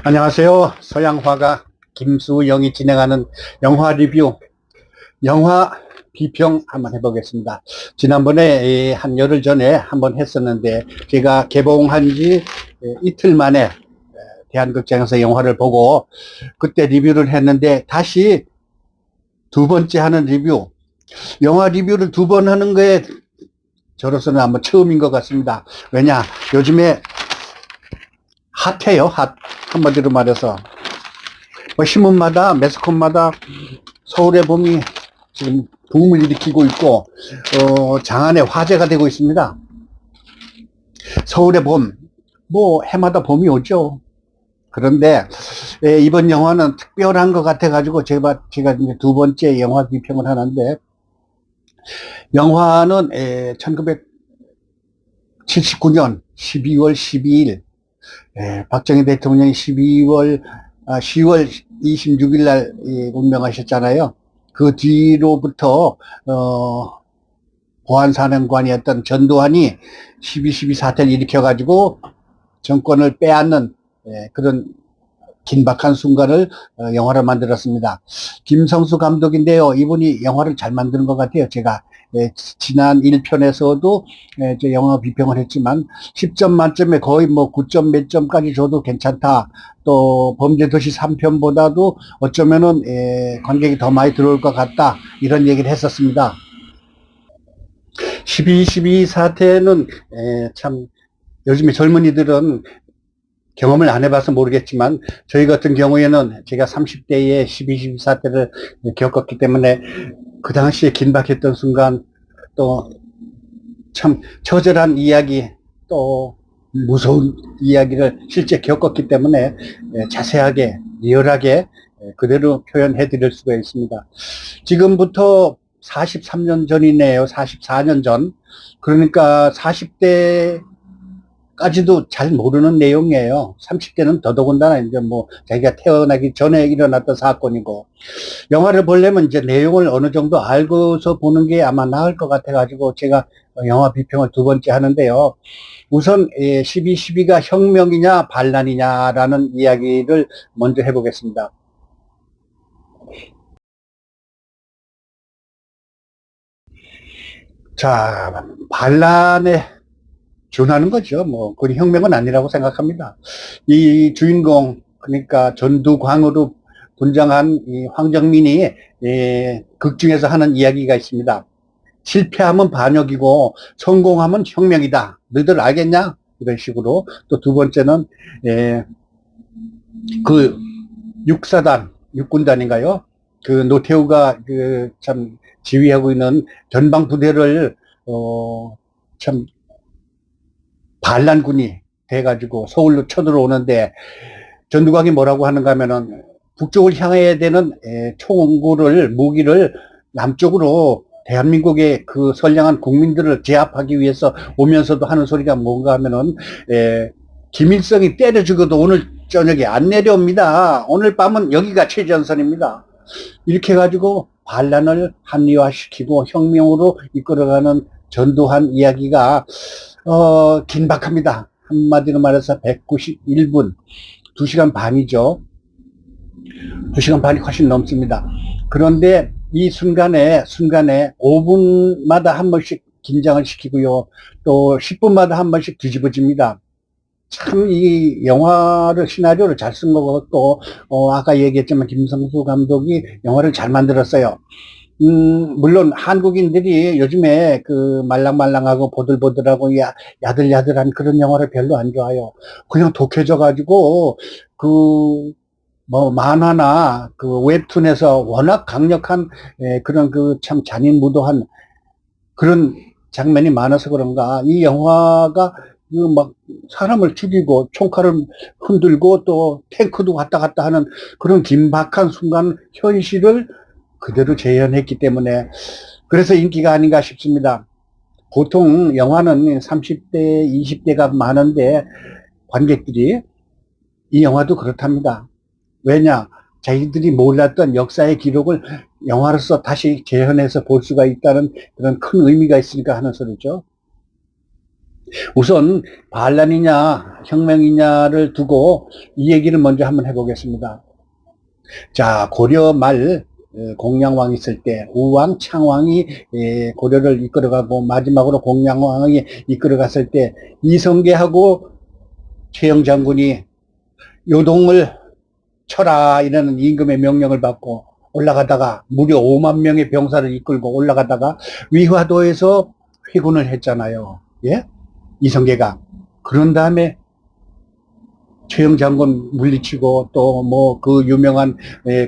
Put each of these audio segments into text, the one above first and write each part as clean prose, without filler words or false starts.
안녕하세요. 서양화가 김수영이 진행하는 영화 리뷰, 영화 비평 한번 해보겠습니다. 지난번에 한 열흘 전에 한번 했었는데 제가 개봉한 지 이틀 만에 대한극장에서 영화를 보고 그때 리뷰를 했는데 다시 두 번째 하는 리뷰, 영화 리뷰를 두 번 하는 거에 저로서는 아마 처음인 것 같습니다. 왜냐, 요즘에 핫해요. 핫. 한마디로 말해서 뭐 신문마다 매스컴마다 서울의 봄이 지금 붐을 일으키고 있고 장안의 화제가 되고 있습니다. 서울의 봄, 뭐 해마다 봄이 오죠. 그런데 이번 영화는 특별한 것 같아 가지고 제가 이제 두 번째 영화 비평을 하는데, 영화는 1979년 12월 12일 박정희 대통령이 10월 26일 날 운명하셨잖아요. 그 뒤로부터 보안사령관이었던 전두환이 12.12 사태를 일으켜가지고 정권을 빼앗는 그런 긴박한 순간을 영화를 만들었습니다. 김성수 감독인데요. 이분이 영화를 잘 만드는 것 같아요. 제가 지난 1편에서도 영화 비평을 했지만 10점 만점에 거의 뭐 9점 몇 점까지 줘도 괜찮다. 또 범죄도시 3편보다도 어쩌면은 관객이 더 많이 들어올 것 같다. 이런 얘기를 했었습니다. 12.12 사태는 참 요즘에 젊은이들은 경험을 안 해봐서 모르겠지만 저희 같은 경우에는 제가 30대에 12.12 사태를 겪었기 때문에 그 당시에 긴박했던 순간, 또 참 처절한 이야기, 또 무서운 이야기를 실제 겪었기 때문에 자세하게 리얼하게 그대로 표현해 드릴 수가 있습니다. 지금부터 43년 전이네요. 44년 전. 그러니까 40대 까지도 잘 모르는 내용이에요. 30대는 더더군다나 이제 뭐 자기가 태어나기 전에 일어났던 사건이고, 영화를 보려면 이제 내용을 어느 정도 알고서 보는 게 아마 나을 것 같아가지고 제가 영화 비평을 두 번째 하는데요. 우선 12.12가 혁명이냐 반란이냐라는 이야기를 먼저 해보겠습니다. 자, 반란에 준하는 거죠. 뭐 그건 혁명은 아니라고 생각합니다. 이 주인공, 그러니까 전두광으로 분장한 이 황정민이 극 중에서 하는 이야기가 있습니다. 실패하면 반역이고 성공하면 혁명이다. 너희들 알겠냐? 이런 식으로. 또 두 번째는 그 육사단, 육군단인가요? 그 노태우가 그 참 지휘하고 있는 전방 부대를 참 반란군이 돼가지고 서울로 쳐들어오는데, 전두광이 뭐라고 하는가 하면은 북쪽을 향해야 되는 총구를, 무기를 남쪽으로 대한민국의 그 선량한 국민들을 제압하기 위해서 오면서도 하는 소리가 뭔가 하면은 김일성이 때려 죽어도 오늘 저녁에 안 내려옵니다. 오늘 밤은 여기가 최전선입니다. 이렇게 해가지고 반란을 합리화시키고 혁명으로 이끌어가는 전두환 이야기가 긴박합니다. 한마디로 말해서 191분, 2시간 반이죠. 2시간 반이 훨씬 넘습니다. 그런데 이 순간에 5분마다 한 번씩 긴장을 시키고요. 또 10분마다 한 번씩 뒤집어집니다. 참 이 영화를, 시나리오를 잘 쓴 것 같고, 아까 얘기했지만 김성수 감독이 영화를 잘 만들었어요. 물론 한국인들이 요즘에 그 말랑말랑하고 보들보들하고 야들야들한 그런 영화를 별로 안 좋아해요. 그냥 독해져가지고 그 뭐 만화나 그 웹툰에서 워낙 강력한 그런 그 참 잔인무도한 그런 장면이 많아서 그런가, 이 영화가 그 막 사람을 죽이고 총칼을 흔들고 또 탱크도 왔다 갔다 하는 그런 긴박한 순간 현실을 그대로 재현했기 때문에 그래서 인기가 아닌가 싶습니다. 보통 영화는 30대, 20대가 많은데 관객들이, 이 영화도 그렇답니다. 왜냐? 자기들이 몰랐던 역사의 기록을 영화로서 다시 재현해서 볼 수가 있다는 그런 큰 의미가 있으니까 하는 소리죠. 우선 반란이냐 혁명이냐를 두고 이 얘기를 먼저 한번 해보겠습니다. 자, 고려 말 공양왕이 있을 때 우왕, 창왕이 고려를 이끌어가고 마지막으로 공양왕이 이끌어갔을 때 이성계하고 최영 장군이 요동을 쳐라 이라는 임금의 명령을 받고 올라가다가 무려 5만 명의 병사를 이끌고 올라가다가 위화도에서 회군을 했잖아요. 예? 이성계가. 그런 다음에 최영 장군 물리치고 또 뭐 그 유명한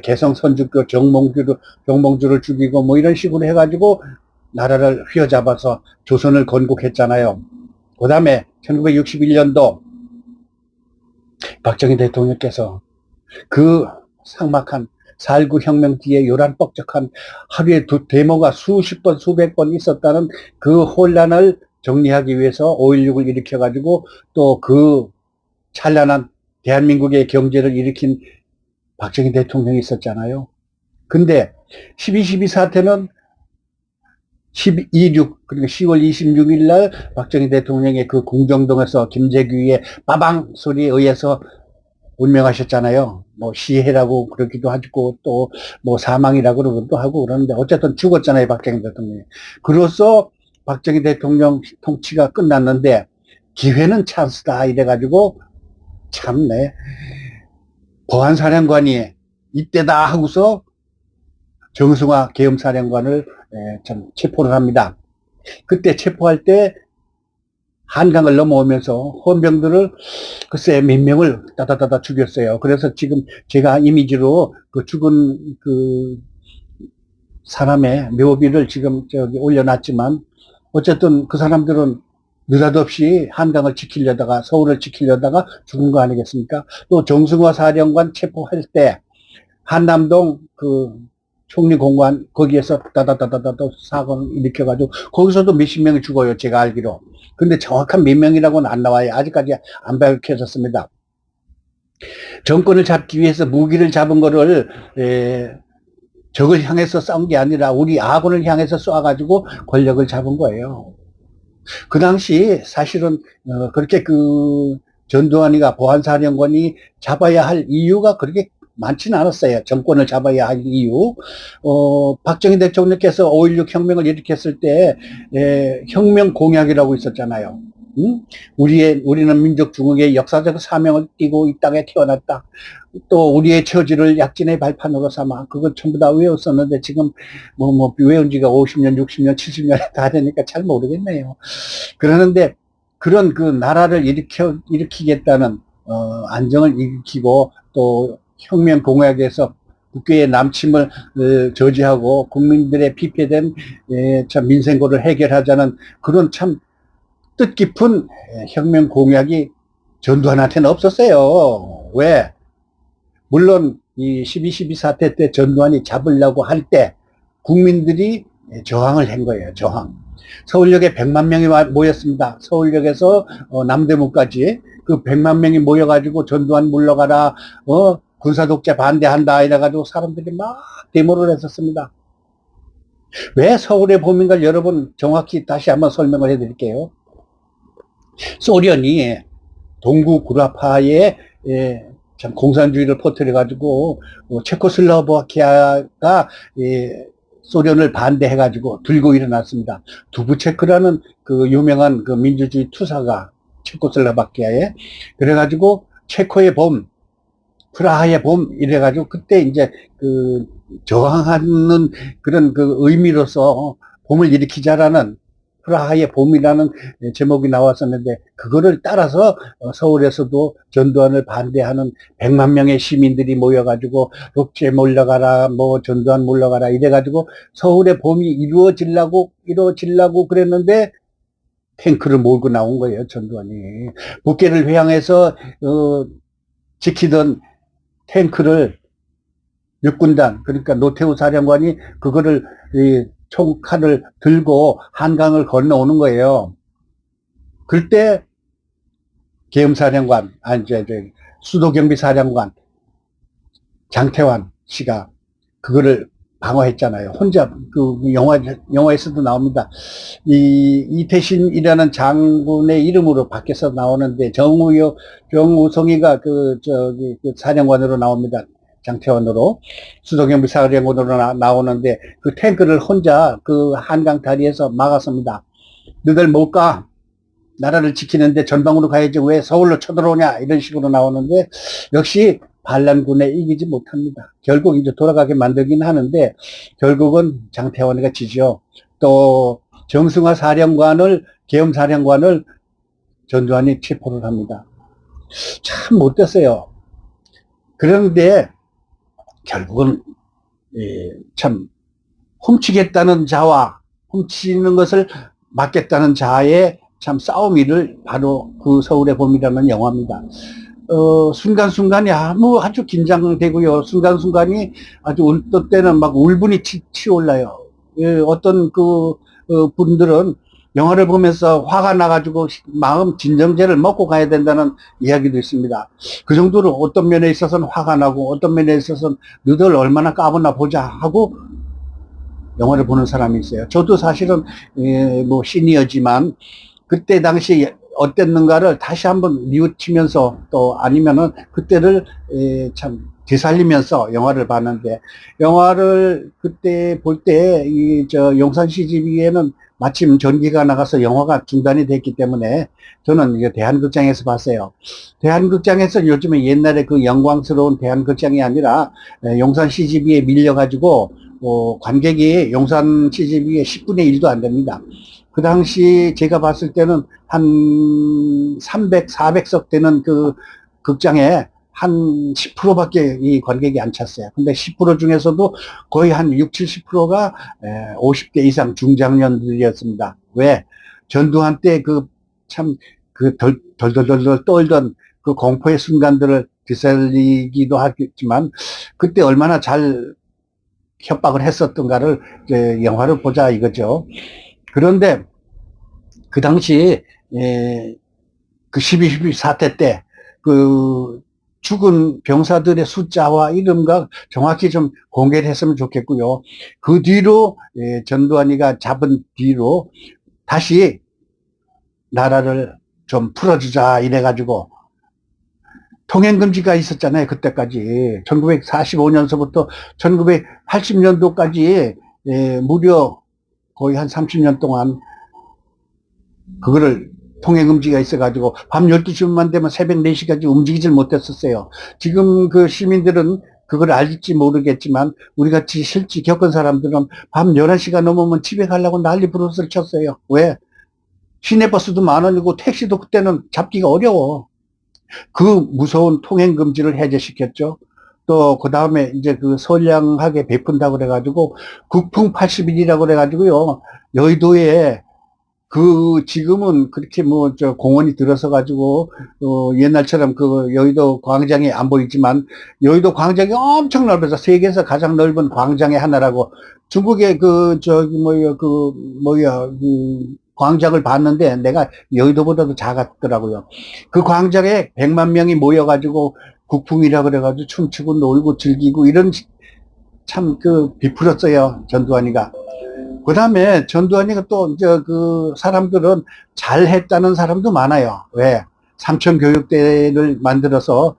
개성 선주교 정몽주를 죽이고 뭐 이런 식으로 해가지고 나라를 휘어잡아서 조선을 건국했잖아요. 그 다음에 1961년도 박정희 대통령께서 그 삭막한 4.19 혁명 뒤에 요란 뻑적한 하루에 데모가 수십 번 수백 번 있었다는 그 혼란을 정리하기 위해서 5.16을 일으켜가지고 또 그 찬란한 대한민국의 경제를 일으킨 박정희 대통령이 있었잖아요. 근데 12.12 사태는 12.26 그러니까 10월 26일 날 박정희 대통령의 그 궁정동에서 김재규의 빠방 소리에 의해서 운명하셨잖아요. 뭐 시해라고 그러기도 하고 또 뭐 사망이라고 그러기도 하고 그러는데 어쨌든 죽었잖아요, 박정희 대통령이. 그로써 박정희 대통령 통치가 끝났는데 기회는 찬스다 이래가지고 참네 보안사령관이 이때다 하고서 정승화 계엄사령관을 참 체포를 합니다. 그때 체포할 때 한강을 넘어오면서 헌병들을 글쎄 몇 명을 따다다다 죽였어요. 그래서 지금 제가 이미지로 그 죽은 그 사람의 묘비를 지금 저기 올려놨지만 어쨌든 그 사람들은 느닷없이 한강을 지키려다가 서울을 지키려다가 죽은 거 아니겠습니까? 또 정승화 사령관 체포할 때 한남동 그 총리공관 거기에서 따다다다다 사건을 일으켜가지고 거기서도 몇십 명이 죽어요. 제가 알기로. 근데 정확한 몇 명이라고는 안 나와요. 아직까지 안 밝혀졌습니다. 정권을 잡기 위해서 무기를 잡은 거를 적을 향해서 싸운 게 아니라 우리 아군을 향해서 쏴가지고 권력을 잡은 거예요. 그 당시 사실은 그렇게 그 전두환이가 보안사령관이 잡아야 할 이유가 그렇게 많지는 않았어요. 정권을 잡아야 할 이유. 박정희 대통령께서 5.16 혁명을 일으켰을 때 혁명 공약이라고 있었잖아요. 응? 우리는 민족 중흥의 역사적 사명을 띠고 이 땅에 태어났다. 또 우리의 처지를 약진의 발판으로 삼아 그걸 전부 다 외웠었는데 지금 뭐 외운 지가 50년, 60년, 70년 다 되니까 잘 모르겠네요. 그러는데 그런 그 나라를 일으키겠다는 안정을 일으키고 또 혁명 공약에서 국교의 남침을 저지하고 국민들의 피폐된 참 민생고를 해결하자는 그런 참 뜻깊은 혁명 공약이 전두환한테는 없었어요. 왜? 물론 이 12.12 사태 때 전두환이 잡으려고 할 때 국민들이 저항을 한 거예요. 저항. 서울역에 100만 명이 모였습니다. 서울역에서 남대문까지 그 100만 명이 모여가지고 전두환 물러가라, 군사독재 반대한다 이래가지고 사람들이 막 데모를 했었습니다. 왜 서울의 봄인가를 여러분 정확히 다시 한번 설명을 해드릴게요. 소련이 동구 구라파에 참 공산주의를 퍼뜨려가지고 체코슬로바키아가 소련을 반대해가지고 들고 일어났습니다. 두부체크라는 그 유명한 그 민주주의 투사가 체코슬로바키아에 그래가지고 체코의 봄, 프라하의 봄 이래가지고 그때 이제 그 저항하는 그런 그 의미로서 봄을 일으키자라는 프라하의 봄이라는 제목이 나왔었는데 그거를 따라서 서울에서도 전두환을 반대하는 100만 명의 시민들이 모여가지고 독재 몰려가라 뭐 전두환 물러가라 이래가지고 서울의 봄이 이루어지려고 그랬는데 탱크를 몰고 나온 거예요. 전두환이 북계를 회항해서 지키던 탱크를 육군단 그러니까 노태우 사령관이 그거를 총칼을 들고 한강을 건너오는 거예요. 그때 계엄사령관, 수도경비사령관 장태환 씨가 그거를 방어했잖아요. 혼자 영화에서도 나옵니다. 이태신이라는 장군의 이름으로 밖에서 나오는데 정우성이가 그 사령관으로 나옵니다. 장태환으로 수도경비 사령관으로 나오는데 그 탱크를 혼자 그 한강 다리에서 막았습니다. 너들 못 가. 나라를 지키는데 전방으로 가야지 왜 서울로 쳐들어오냐 이런 식으로 나오는데 역시 반란군에 이기지 못합니다. 결국 이제 돌아가게 만들긴 하는데 결국은 장태환이가 지죠. 또 정승화 계엄사령관을 전두환이 체포를 합니다. 참 못됐어요. 그런데 결국은 참 훔치겠다는 자와 훔치는 것을 막겠다는 자의 참 싸움이를 바로 그 서울의 봄이라는 영화입니다. 순간순간이 아주 긴장되고요. 순간순간이 아주 어떤 때는 막 울분이 치올라요. 어떤 분들은 영화를 보면서 화가 나가지고 마음 진정제를 먹고 가야 된다는 이야기도 있습니다. 그 정도로 어떤 면에 있어서는 화가 나고 어떤 면에 있어서는 너들 얼마나 까부나 보자 하고 영화를 보는 사람이 있어요. 저도 사실은 뭐 시니어지만 그때 당시 어땠는가를 다시 한번 뉘우치면서 또 아니면은 그때를 참 되살리면서 영화를 봤는데 영화를 그때 볼 때 용산 CGV에는 마침 전기가 나가서 영화가 중단이 됐기 때문에 저는 이제 대한극장에서 봤어요. 대한극장에서 요즘에 옛날에 그 영광스러운 대한극장이 아니라 용산 CGV에 밀려가지고 관객이 용산 CGV에 10분의 1도 안 됩니다. 그 당시 제가 봤을 때는 한 300, 400석 되는 그 극장에 한 10%밖에 이 관객이 안 찼어요. 근데 10% 중에서도 거의 한 6, 70%가 50대 이상 중장년들이었습니다. 왜? 전두환 때 덜덜덜 떨던 그 공포의 순간들을 되살리기도 하겠지만 그때 얼마나 잘 협박을 했었던가를 이제 영화를 보자 이거죠. 그런데 그 당시 그 12.12 사태 때 그 죽은 병사들의 숫자와 이름과 정확히 좀 공개를 했으면 좋겠고요. 그 뒤로 전두환이가 잡은 뒤로 다시 나라를 좀 풀어주자 이래가지고 통행금지가 있었잖아요. 그때까지 1945년서부터 1980년도까지 무려 거의 한 30년 동안 그거를 통행금지가 있어가지고 밤 12시만 되면 새벽 4시까지 움직이질 못했었어요. 지금 그 시민들은 그걸 알지 모르겠지만 우리같이 실제 겪은 사람들은 밤 11시가 넘으면 집에 가려고 난리 부르스를 쳤어요. 왜? 시내버스도 10,000원이고 택시도 그때는 잡기가 어려워. 그 무서운 통행금지를 해제시켰죠. 또 그 다음에 이제 그 선량하게 베푼다고 그래가지고 국풍 80일이라고 그래가지고요. 여의도에 지금은 그렇게 공원이 들어서 가지고, 옛날처럼 그 여의도 광장이 안 보이지만, 여의도 광장이 엄청 넓어서 세계에서 가장 넓은 광장의 하나라고, 중국의 광장을 봤는데, 내가 여의도보다도 작았더라고요. 그 광장에 100만 명이 모여가지고, 국풍이라 그래가지고 춤추고 놀고 즐기고, 이런 참 비풀었어요, 전두환이가. 그 다음에 전두환이가 또 이제 그 사람들은 잘했다는 사람도 많아요. 왜? 삼천교육대를 만들어서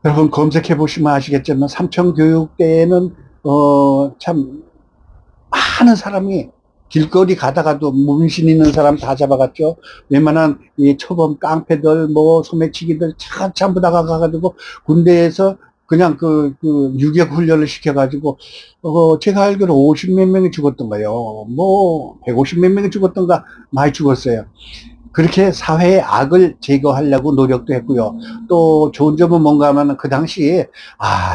여러분 검색해 보시면 아시겠지만 삼천교육대는 참 많은 사람이 길거리 가다가도 문신 있는 사람 다 잡아갔죠. 웬만한 이 초범 깡패들 소매치기들 전부 다 가가지고 군대에서 그냥 유격 훈련을 시켜가지고, 제가 알기로 50몇 명이 죽었던가요. 150몇 명이 죽었던가, 많이 죽었어요. 그렇게 사회의 악을 제거하려고 노력도 했고요. 또 좋은 점은 뭔가 하면 그 당시에,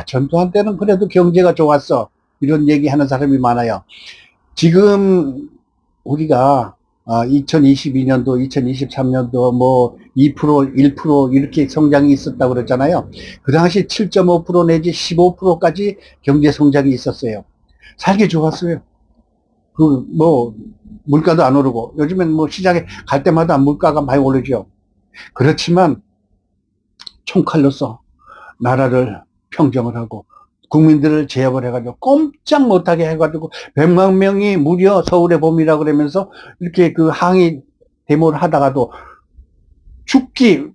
전두환 때는 그래도 경제가 좋았어. 이런 얘기 하는 사람이 많아요. 지금 우리가 2022년도, 2023년도 2%, 1% 이렇게 성장이 있었다고 그랬잖아요. 그 당시 7.5% 내지 15%까지 경제 성장이 있었어요. 살기 좋았어요. 물가도 안 오르고, 요즘엔 시장에 갈 때마다 물가가 많이 오르죠. 그렇지만 총칼로서 나라를 평정을 하고 국민들을 제압을 해가지고 꼼짝 못하게 해가지고 100만 명이 무려 서울의 봄이라 그러면서 이렇게 그 항의 데모를 하다가도 죽기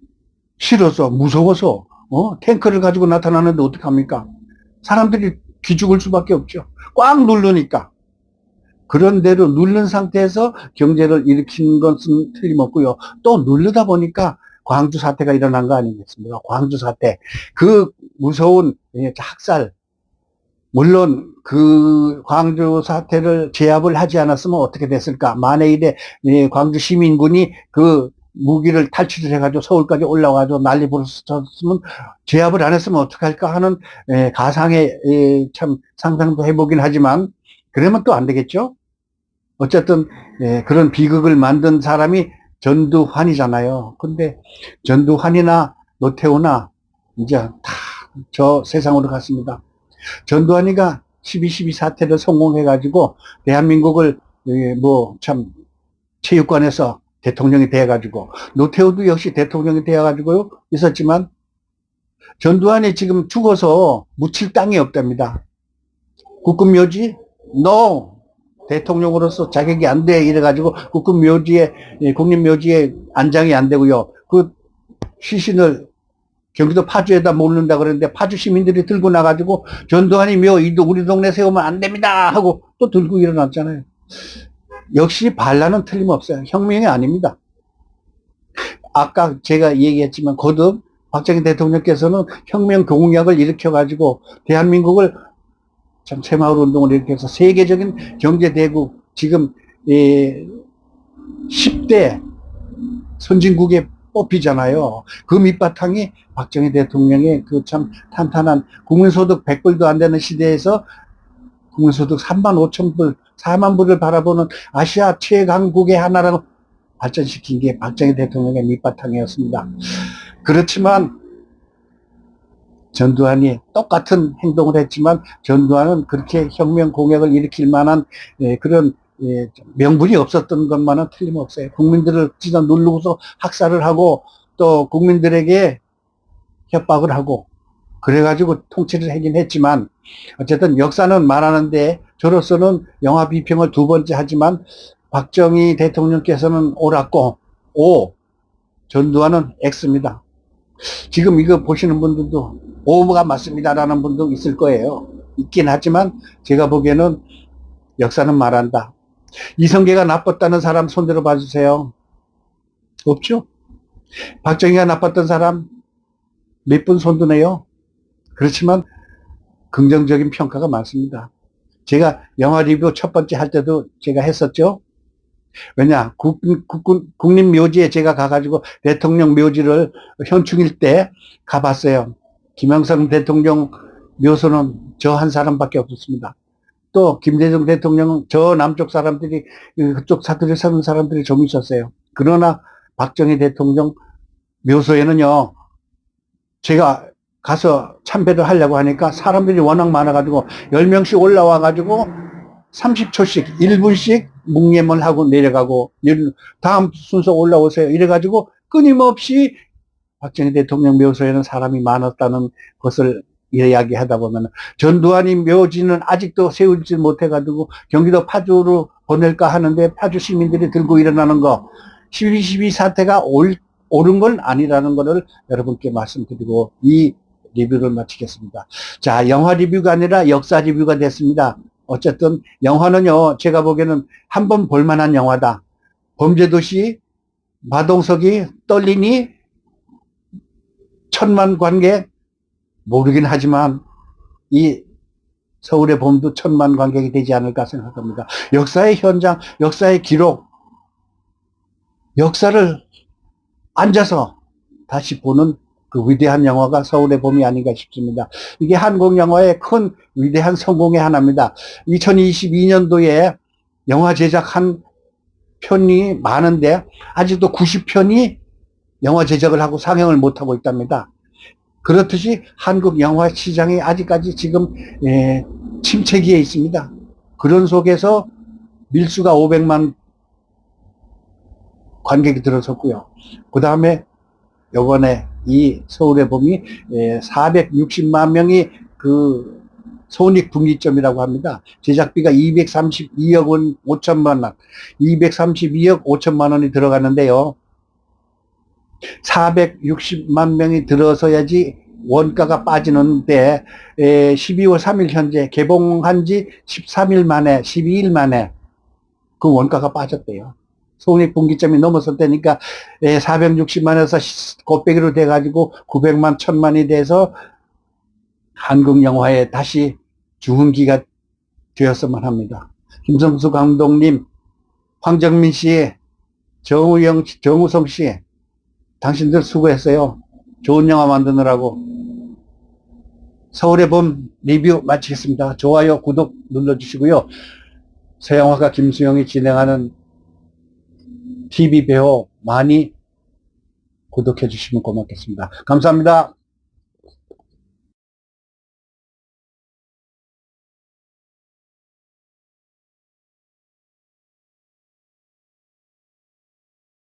싫어서 무서워서 탱크를 가지고 나타나는데 어떡합니까? 사람들이 기죽을 수밖에 없죠. 꽉 누르니까. 그런 대로 누른 상태에서 경제를 일으키는 것은 틀림없고요. 또 누르다 보니까 광주 사태가 일어난 거 아니겠습니까? 광주 사태. 그 무서운 학살. 물론 그 광주 사태를 제압을 하지 않았으면 어떻게 됐을까? 만에 일에 광주 시민군이 그 무기를 탈취를 해가지고 서울까지 올라와가지고 난리 부르셨으면 제압을 안 했으면 어떡할까 하는 가상의 참 상상도 해보긴 하지만 그러면 또 안 되겠죠? 어쨌든 그런 비극을 만든 사람이 전두환이잖아요. 근데 전두환이나 노태우나 이제 다 저 세상으로 갔습니다. 전두환이가 12.12 사태를 성공해가지고 대한민국을 뭐 참 체육관에서 대통령이 돼가지고 노태우도 역시 대통령이 돼가지고요 있었지만 전두환이 지금 죽어서 묻힐 땅이 없답니다. 국군묘지? No! 대통령으로서 자격이 안 돼. 이래가지고 국군묘지에, 국립묘지에 안장이 안 되고요. 그 시신을 경기도 파주에다 모는다 그랬는데 파주 시민들이 들고 나가지고 전두환이 묘, 우리 동네 세우면 안 됩니다. 하고 또 들고 일어났잖아요. 역시 반란은 틀림없어요. 혁명이 아닙니다. 아까 제가 얘기했지만 거듭 박정희 대통령께서는 혁명 공약을 일으켜가지고 대한민국을 참 새마을 운동을 일으켜서 세계적인 경제대국 지금 10대 선진국에 뽑히잖아요. 그 밑바탕이 박정희 대통령의 그 참 탄탄한 국민소득 100불도 안 되는 시대에서 국민소득 3만 5천 불, 4만 불을 바라보는 아시아 최강국의 하나라고 발전시킨 게 박정희 대통령의 밑바탕이었습니다. 그렇지만 전두환이 똑같은 행동을 했지만 전두환은 그렇게 혁명 공약을 일으킬 만한 그런 명분이 없었던 것만은 틀림없어요. 국민들을 찢어 누르고서 학살을 하고 또 국민들에게 협박을 하고 그래가지고 통치를 하긴 했지만 어쨌든 역사는 말하는데 저로서는 영화 비평을 두 번째 하지만 박정희 대통령께서는 옳았고 전두환은 X입니다. 지금 이거 보시는 분들도 오가 맞습니다라는 분도 있을 거예요. 있긴 하지만 제가 보기에는 역사는 말한다. 이성계가 나빴다는 사람 손들어 봐주세요. 없죠? 박정희가 나빴던 사람 몇 분 손드네요. 그렇지만 긍정적인 평가가 많습니다. 제가 영화 리뷰 첫 번째 할 때도 제가 했었죠. 왜냐 국립묘지에 제가 가가지고 대통령 묘지를 현충일 때 가봤어요. 김영삼 대통령 묘소는 저 한 사람밖에 없었습니다. 또 김대중 대통령은 저 남쪽 사람들이 그쪽 사투리 사는 사람들이 좀 있었어요. 그러나 박정희 대통령 묘소에는요 제가 가서 참배를 하려고 하니까 사람들이 워낙 많아가지고 10명씩 올라와가지고 30초씩 1분씩 묵념을 하고 내려가고 다음 순서 올라오세요 이래가지고 끊임없이 박정희 대통령 묘소에는 사람이 많았다는 것을 이야기하다 보면 전두환이 묘지는 아직도 세우지 못해가지고 경기도 파주로 보낼까 하는데 파주 시민들이 들고 일어나는 거 12.12 사태가 옳은 건 아니라는 것을 여러분께 말씀드리고 이 리뷰를 마치겠습니다. 자, 영화 리뷰가 아니라 역사 리뷰가 됐습니다. 어쨌든 영화는요 제가 보기에는 한번 볼만한 영화다. 범죄도시 마동석이 떨리니 천만 관객 모르긴 하지만 이 서울의 봄도 천만 관객이 되지 않을까 생각합니다. 역사의 현장, 역사의 기록, 역사를 앉아서 다시 보는 그 위대한 영화가 서울의 봄이 아닌가 싶습니다. 이게 한국 영화의 큰 위대한 성공의 하나입니다. 2022년도에 영화 제작한 편이 많은데 아직도 90편이 영화 제작을 하고 상영을 못하고 있답니다. 그렇듯이 한국 영화 시장이 아직까지 지금 침체기에 있습니다. 그런 속에서 밀수가 500만 관객이 들어섰고요. 그 다음에 요번에 이 서울의 봄이 460만 명이 그 손익분기점이라고 합니다. 제작비가 232억 원 5천만 원, 232억 5천만 원이 들어가는데요. 460만 명이 들어서야지 원가가 빠지는데 12월 3일 현재 개봉한 지 13일 만에 12일 만에 그 원가가 빠졌대요. 손익분기점이 넘어섰다니까 460만에서 곱빼기로 돼가지고 900만 1000만이 돼서 한국 영화에 다시 중흥기가 되었으면 합니다. 김성수 감독님, 황정민 씨, 정우성 씨, 당신들 수고했어요. 좋은 영화 만드느라고. 서울의 봄 리뷰 마치겠습니다. 좋아요, 구독 눌러주시고요. 서양화가 김수영이 진행하는 TV 배우 많이 구독해 주시면 고맙겠습니다. 감사합니다.